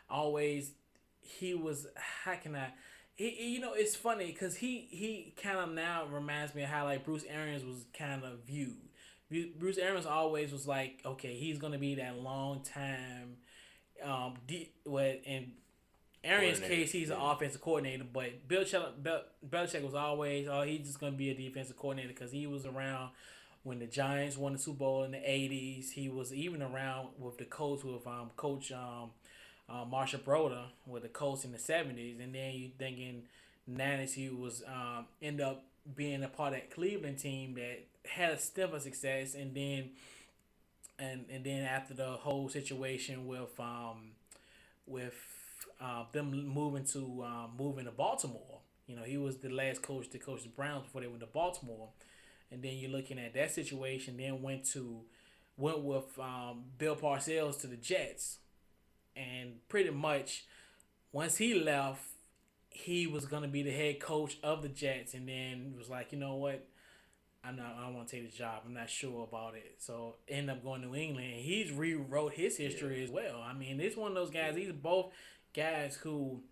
always, he was, how can I, it's funny because he kind of now reminds me of how like Bruce Arians was kind of viewed. Bruce Arians always was like, okay, he's going to be that long time, in Arians' case, he's an offensive coordinator, but Belichick was always, he's just going to be a defensive coordinator because he was around when the Giants won the Super Bowl in the 80s. He was even around with the Colts with Coach Marshall Broda with the Colts in the 70s. And then you thinking 90s, he was end up being a part of that Cleveland team that had a step of success. And then then after the whole situation with them moving to Baltimore. He was the last coach to coach the Browns before they went to Baltimore, and then you're looking at that situation. Then went with Bill Parcells to the Jets, and pretty much once he left, he was gonna be the head coach of the Jets, and then was like, you know what, I don't want to take the job. I'm not sure about it. So end up going to New England, and he's rewrote his history as well. I mean, it's one of those guys. These are both guys who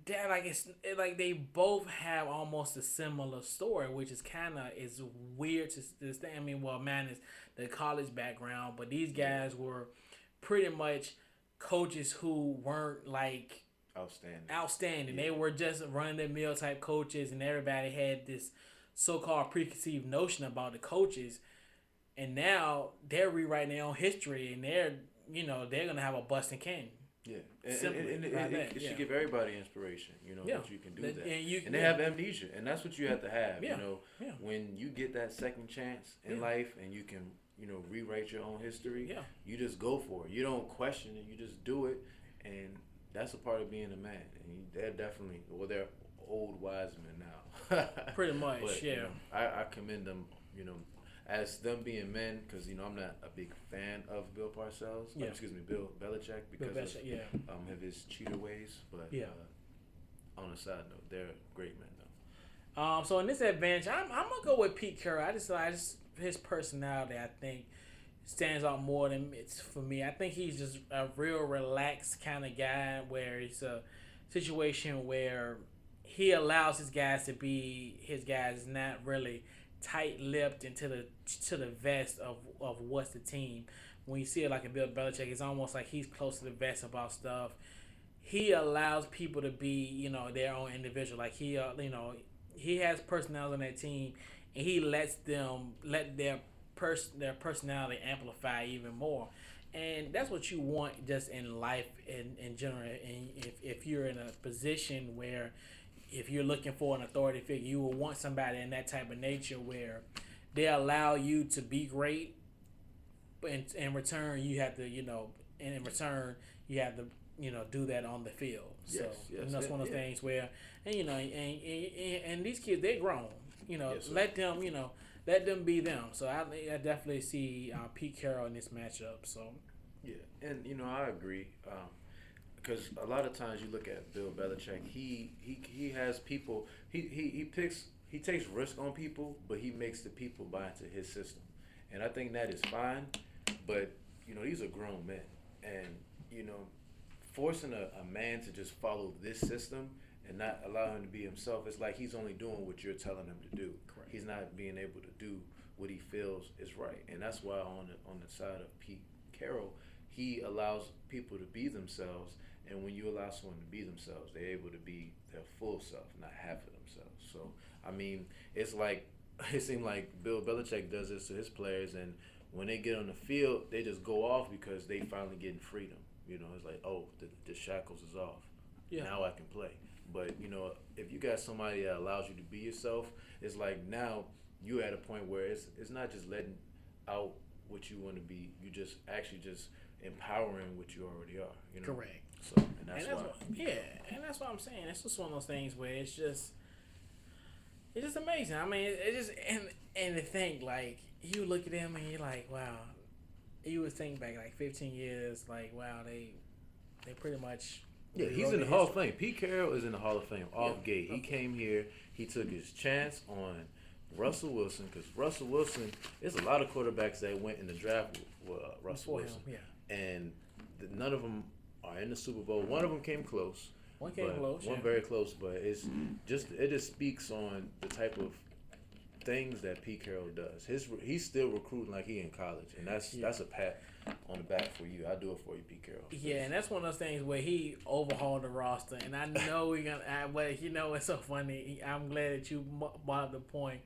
they both have almost a similar story, which is is weird to this thing. I mean, well, man, is the college background, but these guys were pretty much coaches who weren't like outstanding. Yeah. They were just running the mill type coaches, and everybody had this so-called preconceived notion about the coaches, and now they're rewriting their own history, and they're gonna have a busting can. Yeah, and it should give everybody inspiration, that you can do that. And they have amnesia, and that's what you have to have, when you get that second chance in life and you can, rewrite your own history, you just go for it. You don't question it, you just do it, and that's a part of being a man. And they're definitely, they're old wise men now. Pretty much, but, yeah. I commend them, as them being men, because I'm not a big fan of Bill Parcells. Bill Belichick, because of his cheater ways. But on a side note, they're great men though. So in this advantage, I'm gonna go with Pete Carroll. I just his personality, I think, stands out more than it's for me. I think he's just a real relaxed kind of guy, where it's a situation where he allows his guys to be his guys, not really tight-lipped into the vest of what's the team. When you see it like a Bill Belichick, it's almost like he's close to the vest about stuff. He allows people to be, their own individual. Like he has personalities on that team, and he lets them let their personality amplify even more. And that's what you want just in life in general. And if you're in a position where, if you're looking for an authority figure, you will want somebody in that type of nature where they allow you to be great, but in return you have to, do that on the field. So that's one of those things where, and these kids, they're grown. Let them be them. So I definitely see Pete Carroll in this matchup. So yeah, and I agree. Because a lot of times you look at Bill Belichick, he has people, he takes risk on people, but he makes the people buy into his system, and I think that is fine. But these are grown men, and forcing a man to just follow this system and not allow him to be himself, it's like he's only doing what you're telling him to do. Correct. He's not being able to do what he feels is right, and that's why on the side of Pete Carroll, he allows people to be themselves. And when you allow someone to be themselves, they're able to be their full self, not half of themselves. So, I mean, it seems like Bill Belichick does this to his players, and when they get on the field, they just go off because they finally getting freedom. It's like, oh, the shackles is off. Yeah. Now I can play. But, if you got somebody that allows you to be yourself, it's like now you're at a point where it's not just letting out what you want to be. You just actually just empowering what you already are. Correct. So, and that's why. And that's what I'm saying. It's just one of those things where it's just It's just amazing. I mean, it just and to think like you look at them and you're like, wow. You would think back like 15 years, like wow, they pretty much. Yeah, he's in the Hall of Fame. Pete Carroll is in the Hall of Fame off gate. He came here. He took his chance on Russell Wilson because Russell Wilson. There's a lot of quarterbacks that went in the draft with Russell Wilson, and none of them are in the Super Bowl. One of them came close. One came close. One very close, but it just speaks on the type of things that Pete Carroll does. He's still recruiting like he in college, and that's a pat on the back for you. I do it for you, Pete Carroll. Yeah, and that's one of those things where he overhauled the roster, and I know we're gonna. But you know, it's so funny. I'm glad that you brought up the point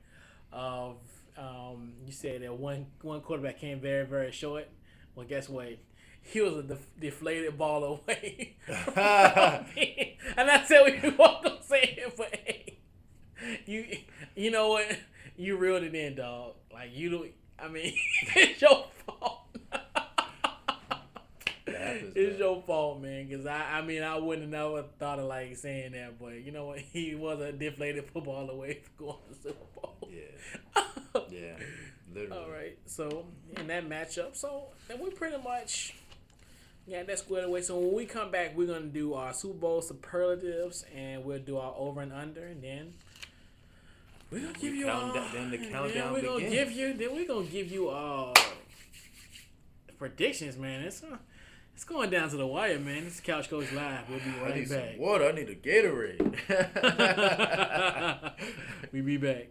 of you said that one quarterback came very very short. Well, guess what? He was a deflated ball away. And I said we weren't gonna say it, but hey, you know what? You reeled it in, dog. Like you don't. I mean, it's your fault. It's your fault, man. Because I mean, I wouldn't have never thought of like saying that, but you know what? He was a deflated football away from going to the Super Bowl. Yeah, literally. All right. So in that matchup, then we pretty much got that squared away. So when we come back, we're gonna do our Super Bowl superlatives, and we'll do our over and under, and then. We're gonna give you then the countdown we're gonna begins. we're gonna give you predictions, man. It's going down to the wire, man. This is Couch Coach Live. We'll be right back. Some water. I need a Gatorade. We'll be back.